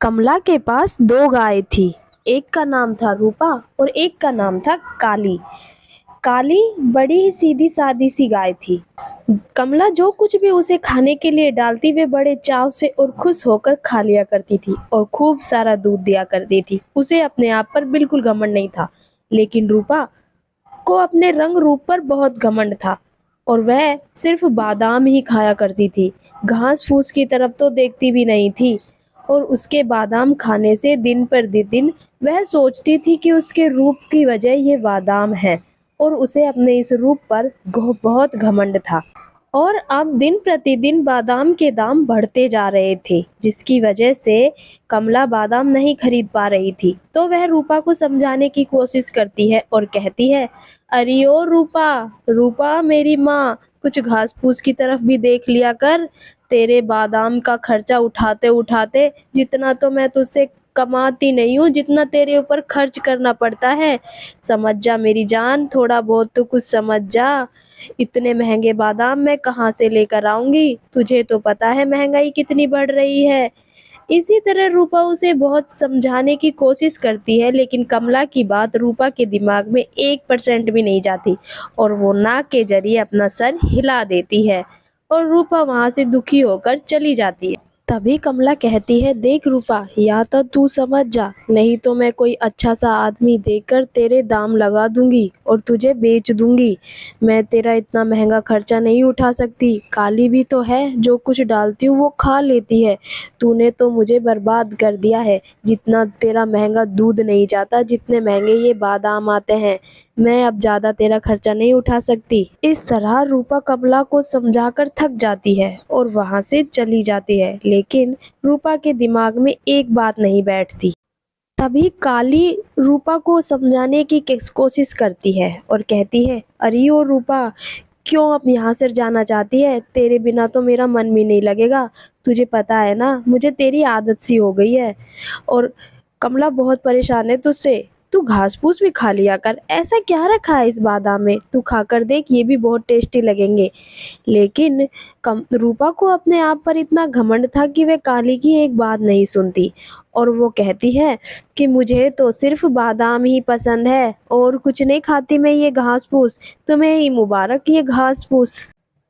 कमला के पास दो गाय थी। एक का नाम था रूपा और एक का नाम था काली। काली बड़ी ही सीधी सादी सी गाय थी। कमला जो कुछ भी उसे खाने के लिए डालती वे बड़े चाव से और खुश होकर खा लिया करती थी और खूब सारा दूध दिया करती थी। उसे अपने आप पर बिल्कुल घमंड नहीं था, लेकिन रूपा को अपने रंग रूप पर बहुत घमंड था और वह सिर्फ बादाम ही खाया करती थी। घास फूस की तरफ तो देखती भी नहीं थी और उसके बादाम खाने से दिन पर दिन वह सोचती थी कि उसके रूप की वजह ये बादाम है और उसे अपने इस रूप पर बहुत घमंड था। और अब दिन प्रतिदिन बादाम के दाम बढ़ते जा रहे थे, जिसकी वजह से कमला बादाम नहीं खरीद पा रही थी। तो वह रूपा को समझाने की कोशिश करती है और कहती है, अरे ओ रूपा, रूपा मेरी माँ, कुछ घास फूस की तरफ भी देख लिया कर। तेरे बादाम का खर्चा उठाते उठाते जितना तो मैं तुझसे कमाती नहीं हूँ, जितना तेरे ऊपर खर्च करना पड़ता है। समझ जा मेरी जान, थोड़ा बहुत तो कुछ समझ जा। इतने महंगे बादाम मैं कहाँ से लेकर आऊंगी? तुझे तो पता है महंगाई कितनी बढ़ रही है। इसी तरह रूपा उसे बहुत समझाने की कोशिश करती है, लेकिन कमला की बात रूपा के दिमाग में 1% भी नहीं जाती और वो नाक के जरिए अपना सर हिला देती है और रूपा वहां से दुखी होकर चली जाती है। तभी कमला कहती है, देख रूपा, या तो तू समझ जा, नहीं तो मैं कोई अच्छा सा आदमी देखकर तेरे दाम लगा दूंगी और तुझे बेच दूंगी। मैं तेरा इतना महंगा खर्चा नहीं उठा सकती। काली भी तो है, जो कुछ डालती हूँ वो खा लेती है। तूने तो मुझे बर्बाद कर दिया है। जितना तेरा महंगा दूध नहीं जाता, जितने महंगे ये बादाम आते हैं, मैं अब ज़्यादा तेरा खर्चा नहीं उठा सकती। इस तरह रूपा कमला को समझाकर थक जाती है और वहां से चली जाती है, लेकिन रूपा के दिमाग में एक बात नहीं बैठती। तभी काली रूपा को समझाने की कोशिश करती है और कहती है, अरे ओ रूपा, क्यों अब यहाँ से जाना चाहती है? तेरे बिना तो मेरा मन भी नहीं लगेगा। तुझे पता है ना, मुझे तेरी आदत सी हो गई है और कमला बहुत परेशान है तुझसे। तू घास फूस भी खा लिया कर। ऐसा क्या रखा है इस बादाम में? तू खाकर देख, ये भी बहुत टेस्टी लगेंगे। लेकिन रूपा को अपने आप पर इतना घमंड था कि वह काली की एक बात नहीं सुनती और वो कहती है कि मुझे तो सिर्फ बादाम ही पसंद है और कुछ नहीं खाती मैं ये घास फूस। तुम्हें ही मुबारक ये घास फूस।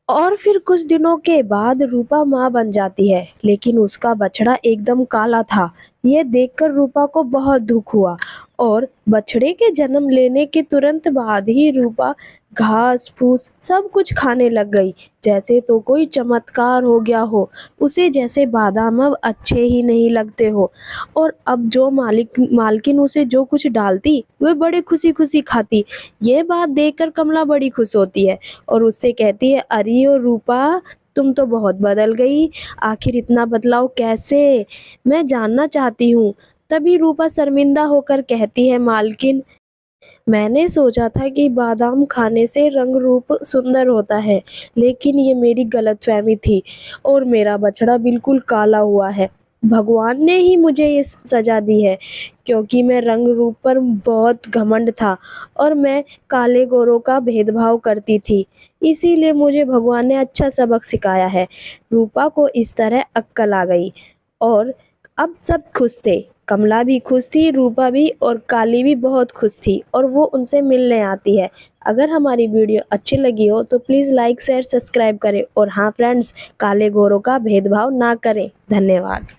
और फिर कुछ दिनों के बाद रूपा माँ बन जाती है, लेकिन उसका बछड़ा एकदम काला था। ये देखकर रूपा को बहुत दुख हुआ और बछड़े के जन्म लेने के तुरंत बाद ही रूपा घास फूस सब कुछ खाने लग गई, जैसे तो कोई चमत्कार हो गया हो। उसे जैसे बादाम अब अच्छे ही नहीं लगते हो और अब जो मालकिन उसे जो कुछ डालती वह बड़े खुशी खुशी खाती। ये बात देखकर कमला बड़ी खुश होती है और उससे कहती है, अरे ओ रूपा, तुम तो बहुत बदल गई। आखिर इतना बदलाव कैसे? मैं जानना चाहती हूँ। तभी रूपा शर्मिंदा होकर कहती है, मालकिन, मैंने सोचा था कि बादाम खाने से रंग रूप सुंदर होता है, लेकिन ये मेरी गलतफहमी थी और मेरा बछड़ा बिल्कुल काला हुआ है। भगवान ने ही मुझे ये सजा दी है, क्योंकि मैं रंग रूप पर बहुत घमंड था और मैं काले गोरों का भेदभाव करती थी। इसीलिए मुझे भगवान ने अच्छा सबक सिखाया है। रूपा को इस तरह अक्ल आ गई और अब सब खुश थे। कमला भी खुश थी, रूपा भी और काली भी बहुत खुश थी और वो उनसे मिलने आती है। अगर हमारी वीडियो अच्छी लगी हो तो प्लीज़ लाइक शेयर सब्सक्राइब करें और हाँ फ्रेंड्स, काले गोरों का भेदभाव ना करें। धन्यवाद।